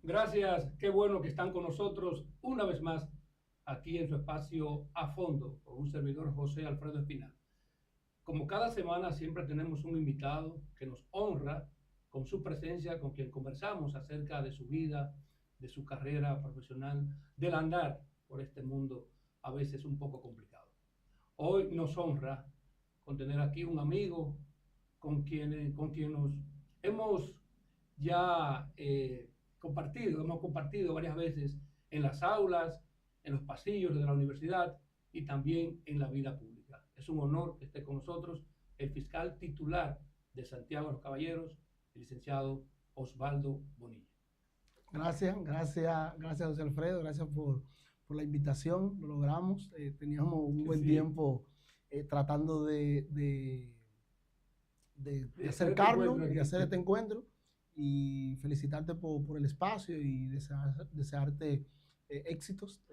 Gracias, qué bueno que están con nosotros una vez más aquí en su espacio A Fondo con un servidor José Alfredo Espinal. Como cada semana siempre tenemos un invitado que nos honra con su presencia, con quien conversamos acerca de su vida, de su carrera profesional, del andar por este mundo a veces un poco complicado. Hoy nos honra con tener aquí un amigo con quien nos hemos ya hemos compartido varias veces en las aulas, en los pasillos de la universidad y también en la vida pública. Es un honor que esté con nosotros el fiscal titular de Santiago de los Caballeros, el licenciado Osvaldo Bonilla. Gracias José Alfredo, gracias por la invitación, lo logramos. Teníamos un buen Sí, tiempo tratando de de hacer este encuentro acercarnos y aquí. hacer este encuentro y felicitarte por el espacio y desearte éxitos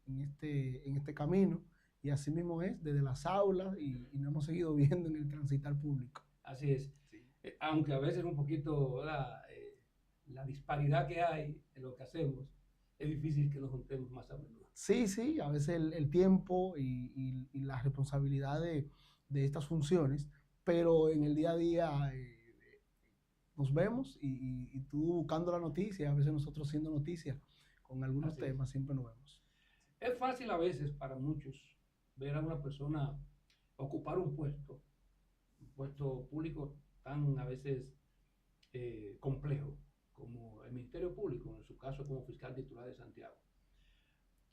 en este camino. Y así mismo es, desde las aulas y nos hemos seguido viendo en el transitar público. Así es. Sí. Aunque a veces un poquito la disparidad que hay en lo que hacemos, es difícil que nos juntemos más a menudo. Sí, a veces el tiempo y la responsabilidad de estas funciones, pero en el día a día nos vemos y tú buscando la noticia, a veces nosotros siendo noticias con algunos Así es. temas, siempre nos vemos. Es fácil a veces para muchos ver a una persona ocupar un puesto público tan a veces complejo como el Ministerio Público, en su caso como fiscal titular de Santiago.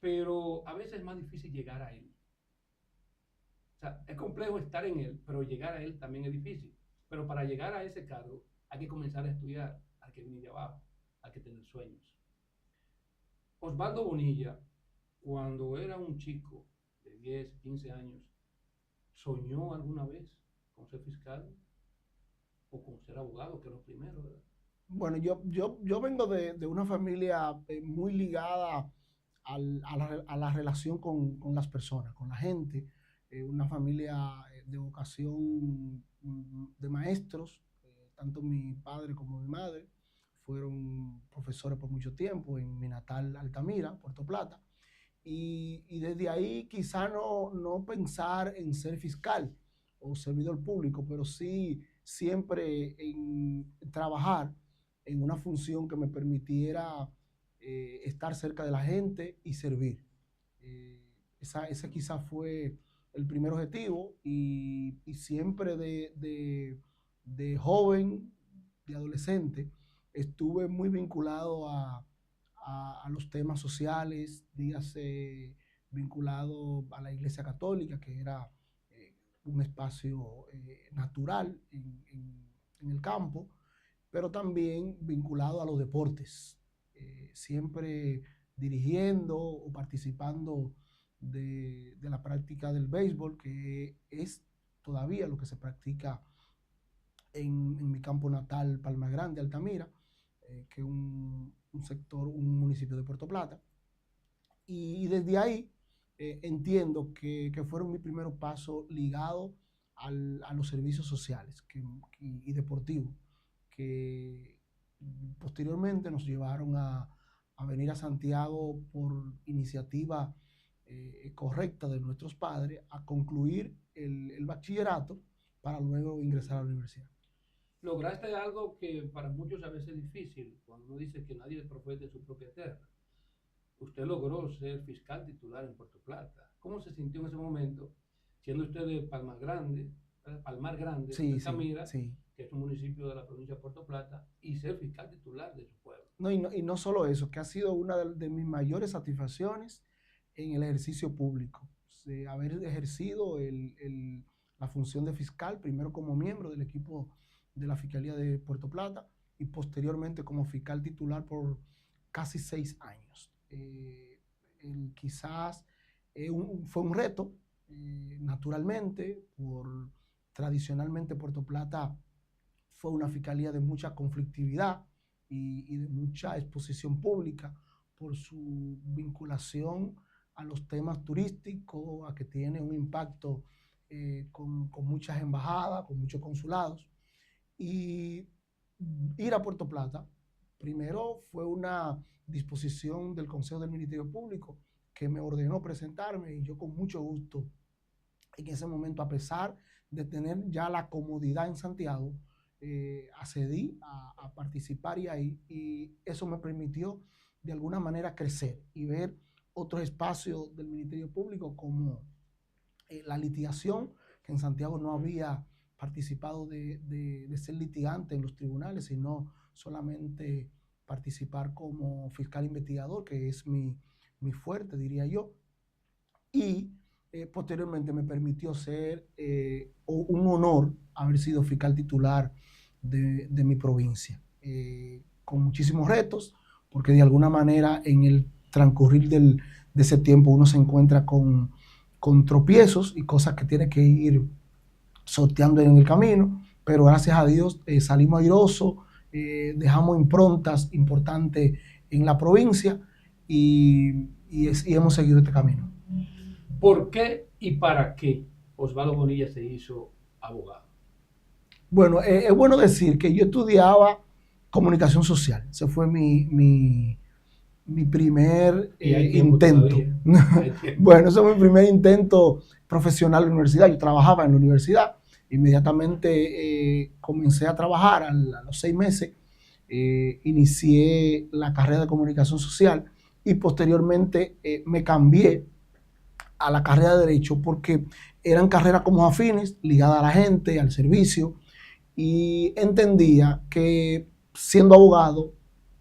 Pero a veces es más difícil llegar a él. O sea, es complejo estar en él, pero llegar a él también es difícil. Pero para llegar a ese cargo hay que comenzar a estudiar, hay que venir de abajo, hay que tener sueños. Osvaldo Bonilla, cuando era un chico de 10, 15 años, ¿soñó alguna vez con ser fiscal o con ser abogado, que es lo primero, ¿verdad? Bueno, yo vengo de una familia muy ligada a la relación con las personas, con la gente, una familia de vocación de maestros, tanto mi padre como mi madre fueron profesores por mucho tiempo en mi natal Altamira, Puerto Plata, y desde ahí quizá no pensar en ser fiscal o servidor público, pero sí siempre en trabajar en una función que me permitiera estar cerca de la gente y servir. Ese quizá fue el primer objetivo y siempre de joven, de adolescente, estuve muy vinculado a los temas sociales, dígase vinculado a la Iglesia Católica, que era un espacio natural en el campo, pero también vinculado a los deportes, siempre dirigiendo o participando de la práctica del béisbol, que es todavía lo que se practica en mi campo natal, Palma Grande, Altamira, que es un sector, un municipio de Puerto Plata. Y desde ahí entiendo que fueron mis primeros pasos ligados a los servicios sociales y deportivos, que posteriormente nos llevaron a venir a Santiago por iniciativa correcta de nuestros padres a concluir el bachillerato para luego ingresar a la universidad. Lograste algo que para muchos a veces es difícil, cuando uno dice que nadie es profeta en su propia tierra. Usted logró ser fiscal titular en Puerto Plata. ¿Cómo se sintió en ese momento, siendo usted de Palmar Grande, de Sí, sí, Altamira, sí. que es un municipio de la provincia de Puerto Plata, y ser fiscal titular de su pueblo? No solo eso, que ha sido una de mis mayores satisfacciones en el ejercicio público. Haber ejercido la función de fiscal, primero como miembro del equipo de la Fiscalía de Puerto Plata y posteriormente como fiscal titular por casi 6 años. Quizás fue un reto, naturalmente, tradicionalmente Puerto Plata fue una fiscalía de mucha conflictividad y de mucha exposición pública por su vinculación a los temas turísticos, a que tiene un impacto con muchas embajadas, con muchos consulados. Y ir a Puerto Plata Primero fue una disposición del Consejo del Ministerio Público que me ordenó presentarme y yo con mucho gusto en ese momento, a pesar de tener ya la comodidad en Santiago, accedí a participar y eso me permitió de alguna manera crecer y ver otros espacios del Ministerio Público como la litigación, que en Santiago no había participado de ser litigante en los tribunales, sino solamente participar como fiscal investigador, que es mi fuerte, diría yo. Y posteriormente me permitió ser un honor haber sido fiscal titular de mi provincia, con muchísimos retos, porque de alguna manera en el transcurrir de ese tiempo uno se encuentra con tropiezos y cosas que tiene que ir sorteando en el camino, pero gracias a Dios salimos airosos, dejamos improntas importantes en la provincia y hemos seguido este camino. ¿Por qué y para qué Osvaldo Bonilla se hizo abogado? Bueno, es bueno decir que yo estudiaba comunicación social. Ese fue mi primer intento. Bueno, ese fue mi primer intento profesional en la universidad. Yo trabajaba en la universidad. Inmediatamente comencé a trabajar. A los 6 meses inicié la carrera de comunicación social y posteriormente me cambié a la carrera de Derecho porque eran carreras como afines, ligadas a la gente, al servicio, y entendía que siendo abogado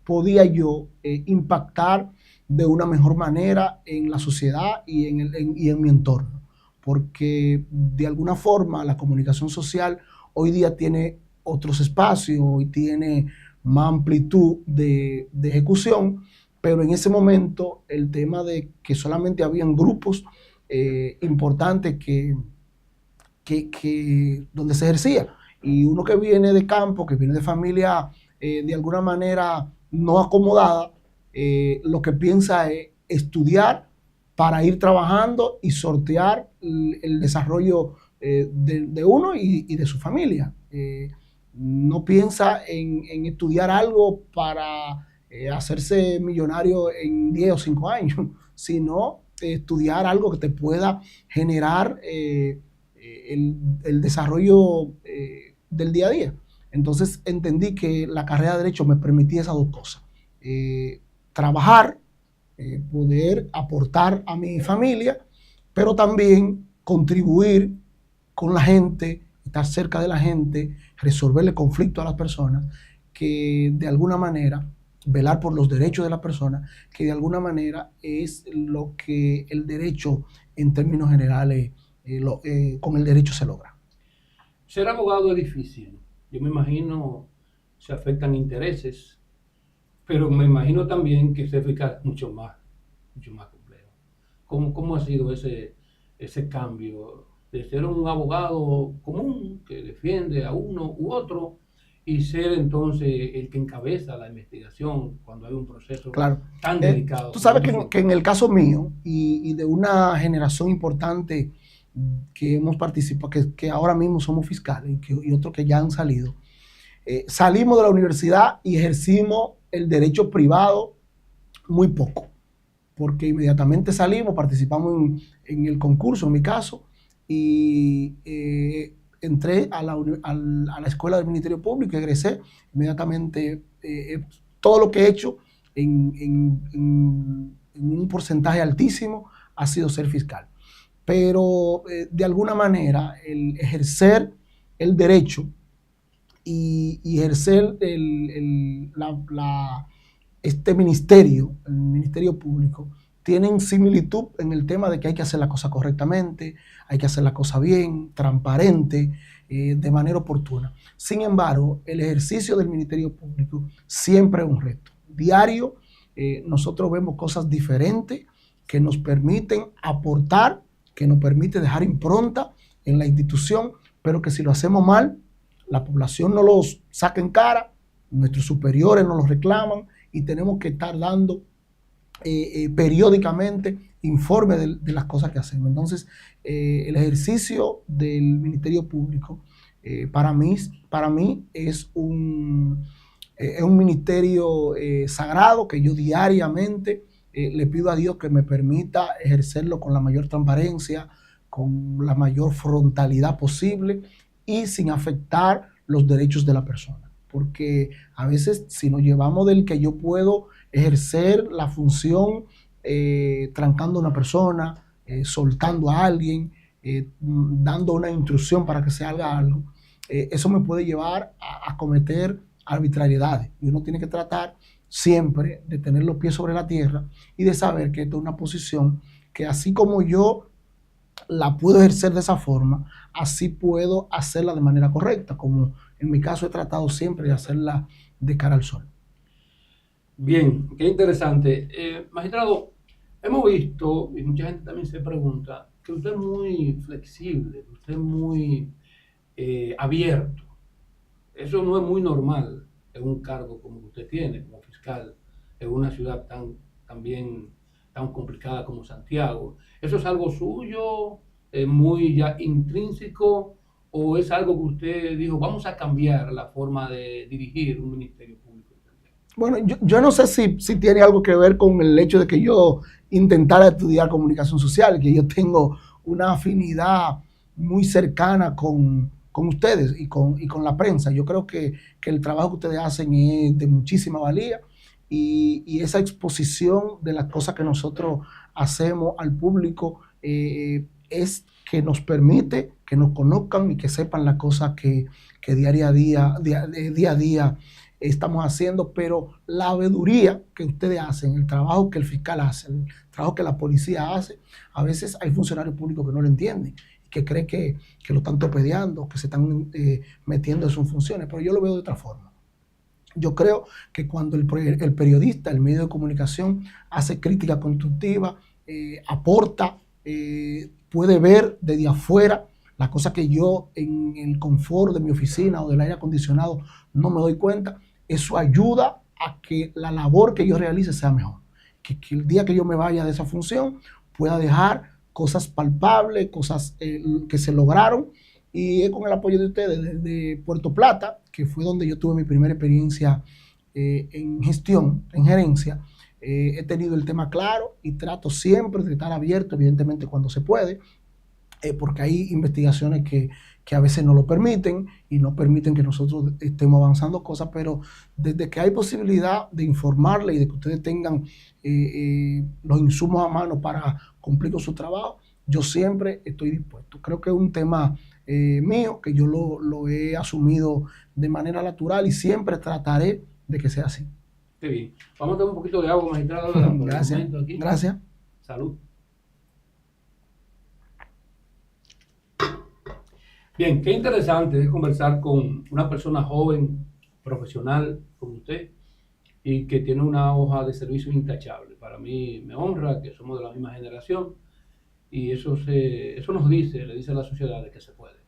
podía yo impactar de una mejor manera en la sociedad y en mi entorno, porque de alguna forma la comunicación social hoy día tiene otros espacios y tiene más amplitud de ejecución, pero en ese momento el tema de que solamente habían grupos importantes donde se ejercía, y uno que viene de campo, que viene de familia de alguna manera no acomodada, lo que piensa es estudiar para ir trabajando y sortear el desarrollo de uno y de su familia. No piensa en estudiar algo para hacerse millonario en 10 o 5 años, sino estudiar algo que te pueda generar el desarrollo del día a día. Entonces entendí que la carrera de Derecho me permitía esas dos cosas. Trabajar, poder aportar a mi familia, pero también contribuir con la gente, estar cerca de la gente, resolverle conflictos a las personas, que de alguna manera, velar por los derechos de las personas, que de alguna manera es lo que el derecho en términos generales, con el derecho se logra. Ser abogado es difícil. Yo me imagino se afectan intereses, pero me imagino también que ser fiscal es mucho más complejo. ¿Cómo ha sido ese cambio de ser un abogado común que defiende a uno u otro y ser entonces el que encabeza la investigación cuando hay un proceso tan delicado? Tú sabes que en el caso mío y de una generación importante que hemos participado, que ahora mismo somos fiscales y otros que ya han salido, salimos de la universidad y ejercimos el derecho privado muy poco, porque inmediatamente salimos, participamos en el concurso, en mi caso, y entré a la escuela del Ministerio Público, egresé inmediatamente. Todo lo que he hecho en un porcentaje altísimo ha sido ser fiscal. Pero de alguna manera el ejercer el derecho y ejercer este ministerio, el Ministerio Público, tienen similitud en el tema de que hay que hacer la cosa correctamente, hay que hacer la cosa bien, transparente, de manera oportuna. Sin embargo, el ejercicio del Ministerio Público siempre es un reto. Diario, nosotros vemos cosas diferentes que nos permiten aportar, que nos permite dejar impronta en la institución, pero que si lo hacemos mal, la población no los saca en cara, nuestros superiores nos los reclaman y tenemos que estar dando periódicamente informe de las cosas que hacemos. Entonces, el ejercicio del Ministerio Público para mí es Es un ministerio sagrado que yo diariamente le pido a Dios que me permita ejercerlo con la mayor transparencia, con la mayor frontalidad posible y sin afectar los derechos de la persona. Porque a veces si nos llevamos del que yo puedo ejercer la función trancando a una persona, soltando a alguien, dando una instrucción para que se haga algo, eso me puede llevar a cometer arbitrariedades. Y uno tiene que tratar siempre de tener los pies sobre la tierra y de saber que esta es una posición que así como yo la puedo ejercer de esa forma, así puedo hacerla de manera correcta, como en mi caso he tratado siempre de hacerla de cara al sol. Bien, qué interesante. Magistrado, hemos visto, y mucha gente también se pregunta, que usted es muy flexible, usted es muy abierto. Eso no es muy normal en un cargo como usted tiene, como fiscal, en una ciudad también tan complicada como Santiago. ¿Eso es algo suyo, muy ya intrínseco, o es algo que usted dijo, vamos a cambiar la forma de dirigir un ministerio público? Bueno, yo no sé si tiene algo que ver con el hecho de que yo intentara estudiar comunicación social, que yo tengo una afinidad muy cercana con ustedes y con la prensa. Yo creo que el trabajo que ustedes hacen es de muchísima valía y esa exposición de las cosas que nosotros hacemos al público es que nos permite que nos conozcan y que sepan las cosas que día a día estamos haciendo, pero la veeduría que ustedes hacen, el trabajo que el fiscal hace, el trabajo que la policía hace, a veces hay funcionarios públicos que no lo entienden, que creen que lo están torpedeando, que se están metiendo en sus funciones, pero yo lo veo de otra forma. Yo creo que cuando el periodista, el medio de comunicación, hace crítica constructiva, aporta, puede ver desde afuera las cosas que yo en el confort de mi oficina o del aire acondicionado no me doy cuenta, eso ayuda a que la labor que yo realice sea mejor. Que el día que yo me vaya de esa función pueda dejar cosas palpables, cosas que se lograron, y es con el apoyo de ustedes desde Puerto Plata, que fue donde yo tuve mi primera experiencia en gestión, en gerencia. He tenido el tema claro y trato siempre de estar abierto, evidentemente cuando se puede, porque hay investigaciones que a veces no lo permiten y no permiten que nosotros estemos avanzando cosas, pero desde que hay posibilidad de informarle y de que ustedes tengan los insumos a mano para cumplir con su trabajo, yo siempre estoy dispuesto. Creo que es un tema mío, que yo lo he asumido de manera natural y siempre trataré de que sea así. Qué bien. Vamos a tomar un poquito de agua, magistrado. Gracias. Gracias. Salud. Bien, qué interesante es conversar con una persona joven, profesional como usted, y que tiene una hoja de servicio intachable. Para mí me honra que somos de la misma generación y eso nos dice, le dice a la sociedad de que se puede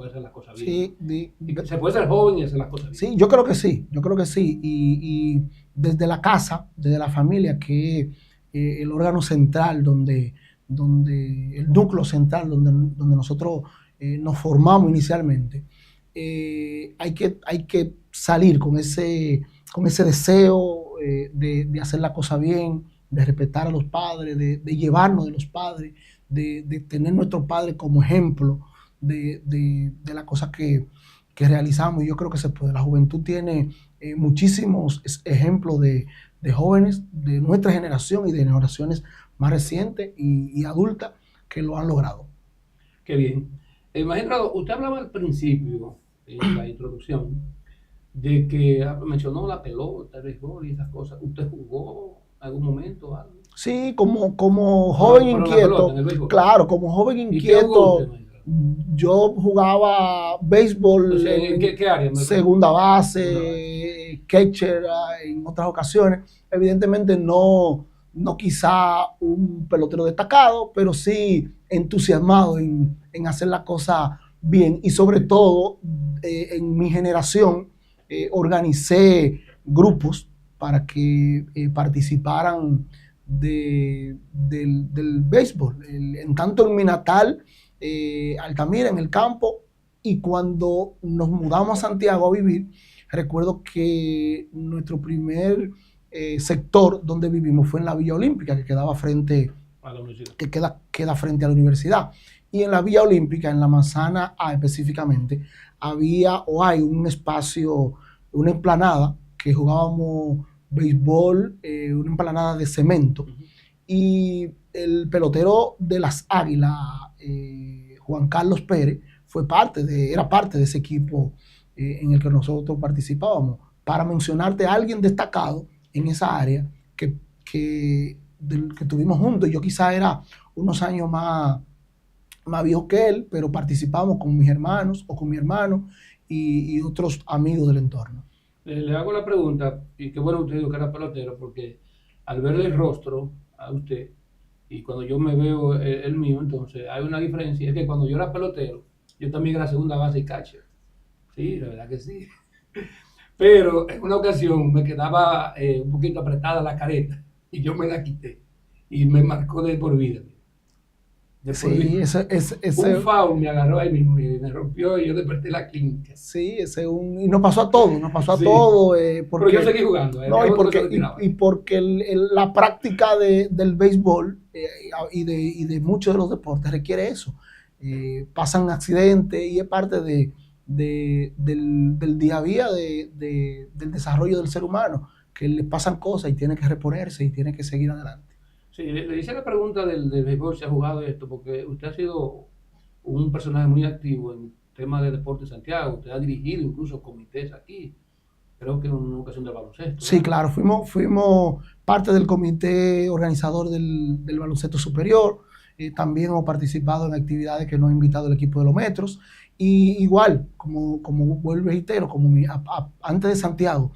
hacer las cosas bien. Sí, y que se puede ser joven y hacer las cosas bien. Sí, yo creo que sí. Y desde la casa, desde la familia, que es el órgano central, donde el núcleo central, donde nosotros nos formamos inicialmente, hay que salir con ese deseo de hacer la cosa bien, de respetar a los padres, de llevarnos de los padres, de tener nuestros padres como ejemplo de las cosas que realizamos, y yo creo que se puede. La juventud tiene muchísimos ejemplos de jóvenes de nuestra generación y de generaciones más recientes y adultas que lo han logrado. Qué bien. Magistrado, usted hablaba al principio, en la introducción, de que mencionó la pelota, el béisbol y esas cosas. ¿Usted jugó en algún momento algo? Sí, como joven inquieto. Claro, como joven inquieto. Yo jugaba béisbol. Entonces, ¿en qué área? Segunda base, catcher en otras ocasiones. Evidentemente no quizá un pelotero destacado, pero sí entusiasmado en hacer la cosa bien. Y sobre todo, en mi generación, organicé grupos para que participaran del béisbol. En tanto en mi natal, Altamira, en el campo, y cuando nos mudamos a Santiago a vivir, recuerdo que nuestro primer sector donde vivimos fue en la Villa Olímpica, que quedaba frente a la universidad. Que queda frente a la universidad. Y en la Villa Olímpica, en la Manzana A específicamente, hay un espacio, una emplanada que jugábamos béisbol, una emplanada de cemento. Y el pelotero de las Águilas, Juan Carlos Pérez, era parte de ese equipo en el que nosotros participábamos. Para mencionarte a alguien destacado en esa área que tuvimos juntos, yo quizá era unos años más viejo que él, pero participamos con mis hermanos o con mi hermano y otros amigos del entorno. Le hago la pregunta, y qué bueno usted dijo que era pelotero, porque al verle el rostro a usted, y cuando yo me veo el mío, entonces hay una diferencia, es que cuando yo era pelotero, yo también era segunda base y catcher. Sí, la verdad que sí. Pero en una ocasión me quedaba un poquito apretada la careta, y yo me la quité, y me marcó de por vida. Sí, un foul me agarró ahí mismo y me rompió y yo desperté la clínica. Sí, y nos pasó a todos, porque, pero yo seguí jugando. No, y porque la práctica del béisbol y de muchos de los deportes requiere eso. Pasan accidentes y es parte del día a día del desarrollo del ser humano, que le pasan cosas y tiene que reponerse y tiene que seguir adelante. Sí, le hice la pregunta del béisbol, si ha jugado esto, porque usted ha sido un personaje muy activo en temas de deporte en Santiago, usted ha dirigido incluso comités aquí, creo que en una ocasión del baloncesto. Sí, claro, fuimos parte del comité organizador del baloncesto superior, también hemos participado en actividades que nos ha invitado el equipo de los Metros, y igual, como vuelvo y reitero, antes de Santiago,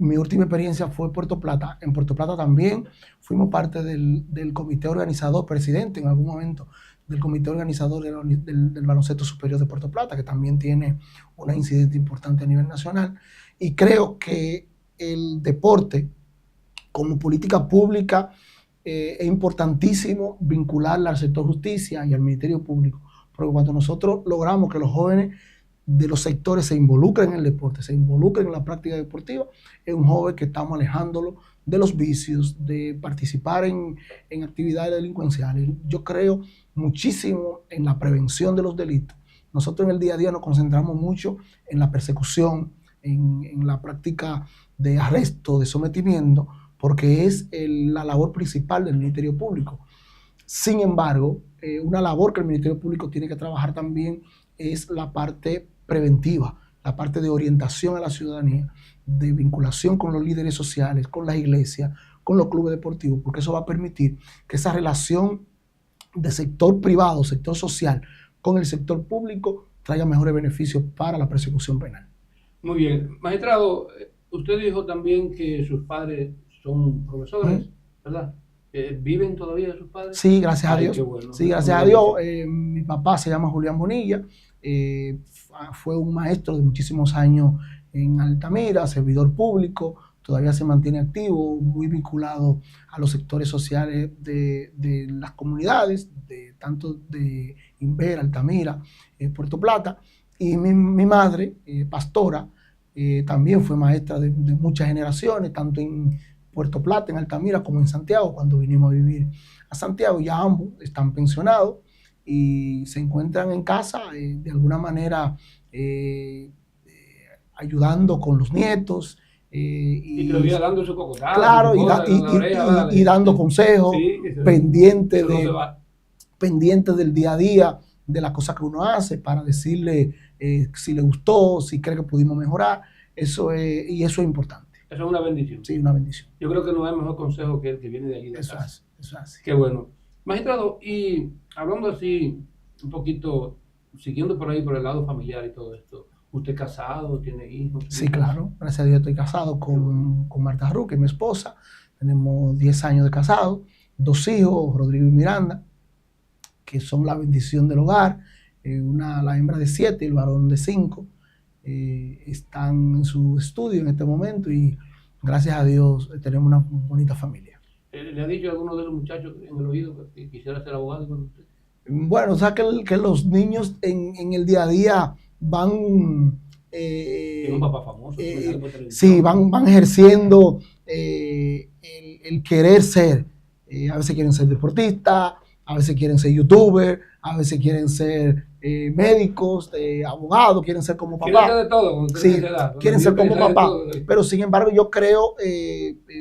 mi última experiencia fue en Puerto Plata. En Puerto Plata también fuimos parte del comité organizador, presidente en algún momento del comité organizador del baloncesto superior de Puerto Plata, que también tiene una incidencia importante a nivel nacional. Y creo que el deporte como política pública es importantísimo vincularla al sector justicia y al Ministerio Público, porque cuando nosotros logramos que los jóvenes de los sectores se involucren en el deporte, se involucren en la práctica deportiva, es un joven que estamos alejándolo de los vicios, de participar en actividades delincuenciales. Yo creo muchísimo en la prevención de los delitos. Nosotros en el día a día nos concentramos mucho en la persecución, en la práctica de arresto, de sometimiento, porque es la labor principal del Ministerio Público. Sin embargo, una labor que el Ministerio Público tiene que trabajar también es la parte preventiva, la parte de orientación a la ciudadanía, de vinculación con los líderes sociales, con las iglesias, con los clubes deportivos, porque eso va a permitir que esa relación de sector privado, sector social, con el sector público traiga mejores beneficios para la persecución penal. Muy bien. Magistrado, usted dijo también que sus padres son profesores, ¿verdad? ¿Viven todavía sus padres? Sí, gracias a Dios. Qué bueno. Sí, gracias a Dios. Mi papá se llama Julián Bonilla, fue un maestro de muchísimos años en Altamira, servidor público, todavía se mantiene activo, muy vinculado a los sectores sociales de las comunidades, tanto de Inver, Altamira, Puerto Plata. Y mi madre, pastora, también fue maestra de muchas generaciones, tanto en Puerto Plata, en Altamira, como en Santiago, cuando vinimos a vivir a Santiago. Ya ambos están pensionados y se encuentran en casa de alguna manera ayudando con los nietos. Y todavía dando su cocotada. Claro, y dando consejos, sí, pendiente del día a día, de las cosas que uno hace, para decirle si le gustó, si cree que pudimos mejorar. Eso es importante. Eso es una bendición. Sí, una bendición. Yo creo que no hay mejor consejo que el que viene de allí de eso casa. Eso es así. Qué bueno. Magistrado, y hablando así, un poquito, siguiendo por ahí por el lado familiar y todo esto, ¿usted casado? ¿Tiene hijos? Sí, claro. Gracias a Dios estoy casado con Marta Ru, que es mi esposa. Tenemos 10 años de casado, 2 hijos, Rodrigo y Miranda, que son la bendición del hogar. La hembra de 7 y el varón de 5. Están en su estudio en este momento y gracias a Dios tenemos una bonita familia. ¿Le ha dicho a alguno de los muchachos en el oído que quisiera ser abogado con usted? Bueno, o sea que los niños en el día a día van Tiene un papá famoso. Sí, van ejerciendo el querer ser. A veces quieren ser deportistas, a veces quieren ser youtubers, a veces quieren ser médicos, abogados, quieren ser como papá. Quieren ser de todo. Sí, quieren ser como papá. Pero sin embargo yo creo,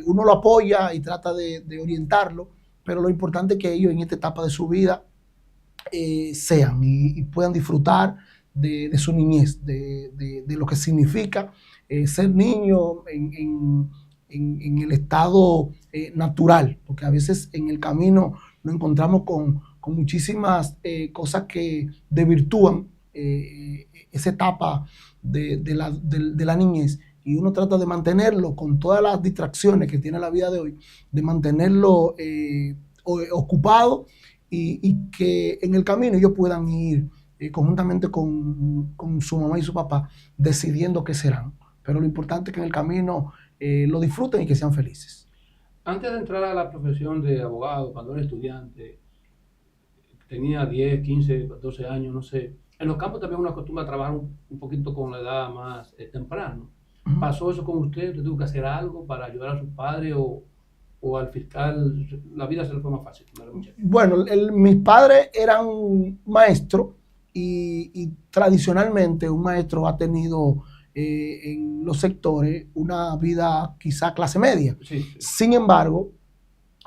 uno lo apoya y trata de orientarlo, pero lo importante es que ellos en esta etapa de su vida sean y puedan disfrutar de su niñez, de lo que significa ser niño en el estado natural, porque a veces en el camino nos encontramos con muchísimas cosas que desvirtúan esa etapa de la niñez, y uno trata de mantenerlo con todas las distracciones que tiene la vida de hoy, de mantenerlo ocupado y que en el camino ellos puedan ir conjuntamente con su mamá y su papá decidiendo qué serán. Pero lo importante es que en el camino lo disfruten y que sean felices. Antes de entrar a la profesión de abogado, cuando era estudiante, tenía 10, 15, 12 años, no sé. En los campos también uno acostumbra a trabajar un poquito con la edad más temprano. ¿Pasó eso con usted? ¿Usted tuvo que hacer algo para ayudar a sus padres o al fiscal la vida se le fue más fácil? Bueno, mis padres eran maestros y tradicionalmente un maestro ha tenido en los sectores una vida quizá clase media. Sí. Sin embargo,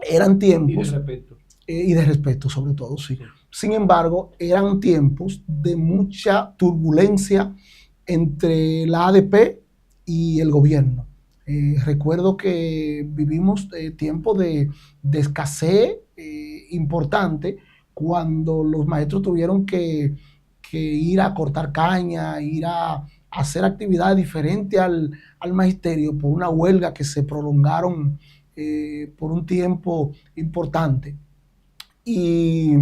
eran tiempos... Y de respeto. Y de respeto sobre todo, sí. Sin embargo, eran tiempos de mucha turbulencia entre la ADP y el gobierno. Recuerdo que vivimos tiempos de escasez importante cuando los maestros tuvieron que ir a cortar caña, ir a hacer actividades diferentes al magisterio por una huelga que se prolongaron por un tiempo importante. Y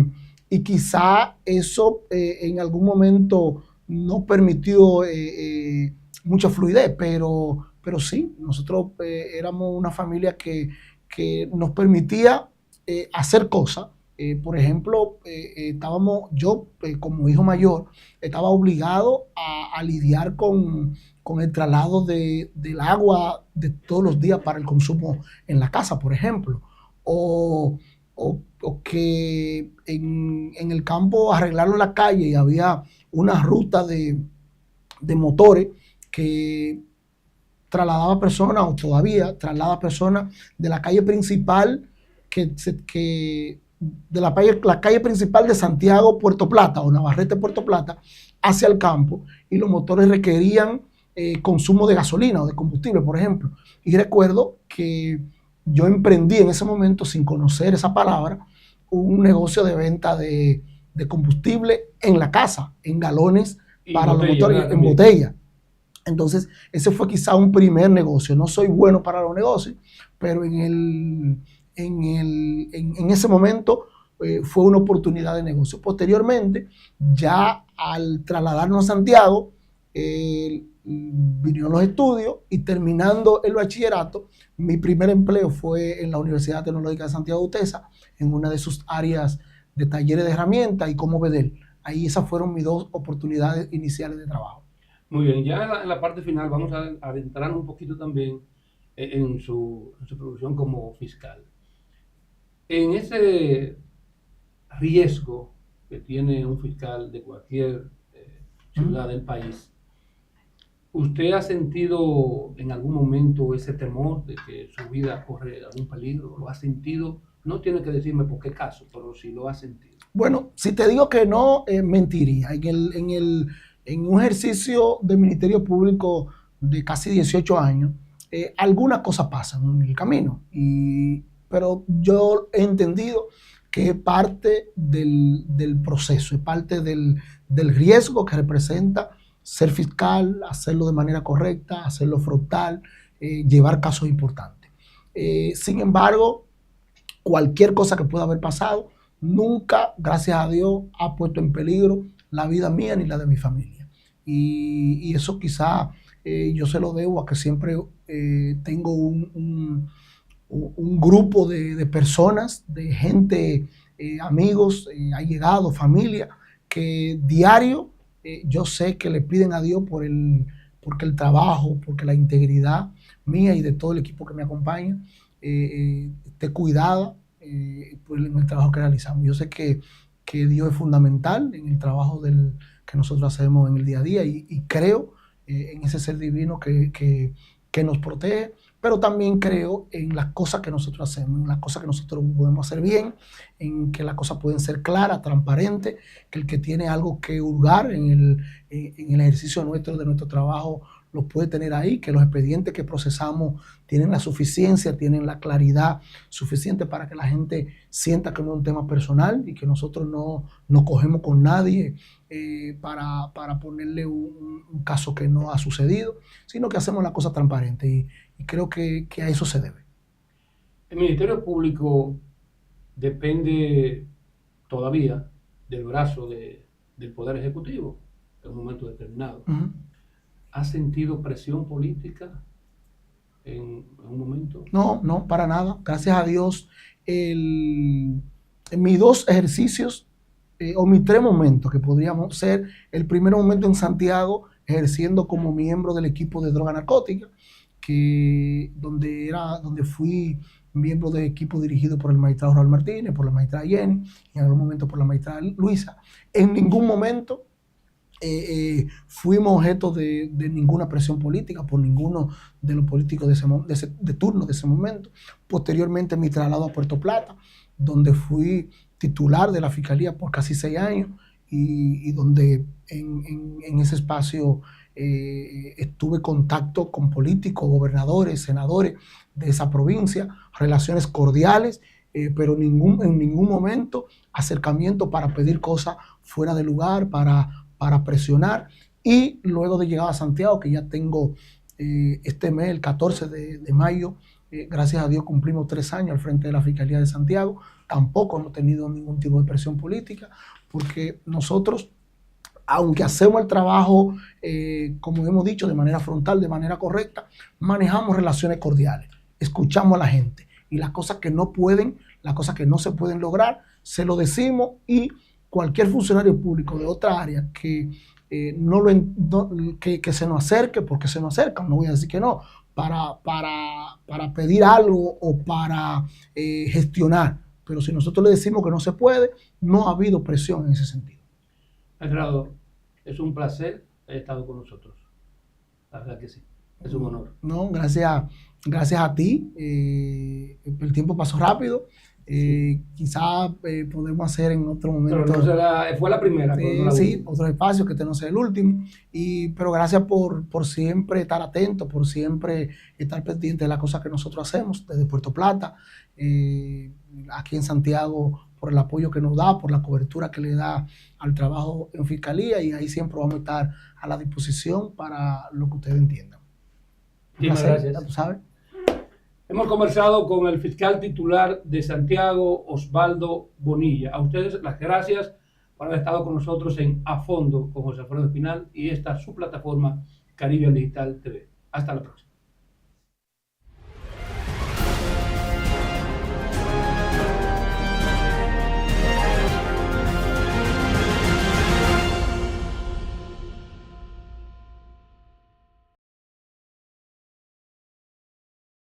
quizá eso en algún momento no permitió mucha fluidez, pero sí, nosotros éramos una familia que nos permitía hacer cosas. Por ejemplo, yo como hijo mayor estaba obligado a lidiar con el traslado del agua de todos los días para el consumo en la casa, por ejemplo, o que en el campo arreglaron la calle y había una ruta de motores que trasladaba personas, o todavía traslada personas de la calle principal de la calle principal de Santiago Puerto Plata o Navarrete Puerto Plata hacia el campo, y los motores requerían consumo de gasolina o de combustible, por ejemplo. Y recuerdo que yo emprendí en ese momento, sin conocer esa palabra, un negocio de venta de combustible en la casa, en galones para los motores, en botella. Entonces, ese fue quizá un primer negocio. No soy bueno para los negocios, pero en ese momento fue una oportunidad de negocio. Posteriormente, ya al trasladarnos a Santiago, vinieron los estudios y terminando el bachillerato, mi primer empleo fue en la Universidad Tecnológica de Santiago UTESA, en una de sus áreas de talleres de herramientas y como bedel. Ahí esas fueron mis dos oportunidades iniciales de trabajo. Muy bien, ya en la parte final vamos a adentrar un poquito también en su producción como fiscal. En ese riesgo que tiene un fiscal de cualquier ciudad del país, ¿usted ha sentido en algún momento ese temor de que su vida corre algún peligro? ¿Lo ha sentido? No tiene que decirme por qué caso, pero si lo ha sentido. Bueno, si te digo que no, mentiría. En un ejercicio del Ministerio Público de casi 18 años, algunas cosas pasan en el camino, pero yo he entendido que es parte del proceso, es parte del riesgo que representa ser fiscal, hacerlo de manera correcta, hacerlo frontal, llevar casos importantes. Sin embargo, cualquier cosa que pueda haber pasado, nunca, gracias a Dios, ha puesto en peligro la vida mía ni la de mi familia. Y eso quizá yo se lo debo a que siempre tengo un grupo de personas, de gente, amigos, allegados, familia, que diario yo sé que le piden a Dios por el porque el trabajo, porque la integridad mía y de todo el equipo que me acompaña esté cuidada pues, en el trabajo que realizamos. Yo sé que Dios es fundamental en el trabajo que nosotros hacemos en el día a día y creo en ese ser divino que nos protege, pero también creo en las cosas que nosotros hacemos, en las cosas que nosotros podemos hacer bien, en que las cosas pueden ser claras, transparentes, que el que tiene algo que hurgar en el ejercicio nuestro, de nuestro trabajo, lo puede tener ahí, que los expedientes que procesamos tienen la suficiencia, tienen la claridad suficiente para que la gente sienta que no es un tema personal y que nosotros no cogemos con nadie para ponerle un caso que no ha sucedido, sino que hacemos la cosa transparente y creo que a eso se debe. El Ministerio Público depende todavía del brazo del Poder Ejecutivo en un momento determinado. ¿Ha sentido presión política en un momento? No, para nada. Gracias a Dios, en mis 2 ejercicios, o mis 3 momentos, que podríamos ser el primer momento en Santiago, ejerciendo como miembro del equipo de droga narcótica, donde fui miembro del equipo dirigido por el magistrado Raúl Martínez, por la magistrada Jenny, y en algún momento por la magistrada Luisa. En ningún momento fuimos objeto de ninguna presión política por ninguno de los políticos de turno de ese momento. Posteriormente mi traslado a Puerto Plata, donde fui titular de la Fiscalía por casi 6 años y donde en ese espacio estuve en contacto con políticos, gobernadores, senadores de esa provincia, relaciones cordiales, pero en ningún momento acercamiento para pedir cosas fuera de lugar, para presionar. Y luego de llegar a Santiago, que ya tengo este mes, el 14 de mayo, gracias a Dios cumplimos 3 años al frente de la Fiscalía de Santiago, tampoco hemos tenido ningún tipo de presión política, porque nosotros, aunque hacemos el trabajo, como hemos dicho, de manera frontal, de manera correcta, manejamos relaciones cordiales, escuchamos a la gente y las cosas que no se pueden lograr, se lo decimos y cualquier funcionario público de otra área que se nos acerque, porque se nos acercan, no voy a decir que no, para pedir algo o para gestionar. Pero si nosotros le decimos que no se puede, no ha habido presión en ese sentido. Magistrado, es un placer haber estado con nosotros. La verdad que sí, es un honor. No, gracias a ti. El tiempo pasó rápido. Quizás podemos hacer en otro momento. Pero no fue la primera. Sí, otro espacio, que este no sea el último. Pero gracias por siempre estar atento, por siempre estar pendiente de las cosas que nosotros hacemos desde Puerto Plata, aquí en Santiago, por el apoyo que nos da, por la cobertura que le da al trabajo en Fiscalía, y ahí siempre vamos a estar a la disposición para lo que ustedes entiendan. Muchas gracias. Ya tú sabes. Hemos conversado con el fiscal titular de Santiago, Osvaldo Bonilla. A ustedes las gracias por haber estado con nosotros en A Fondo con José Alfredo Espinal y esta su plataforma Caribbean Digital TV. Hasta la próxima.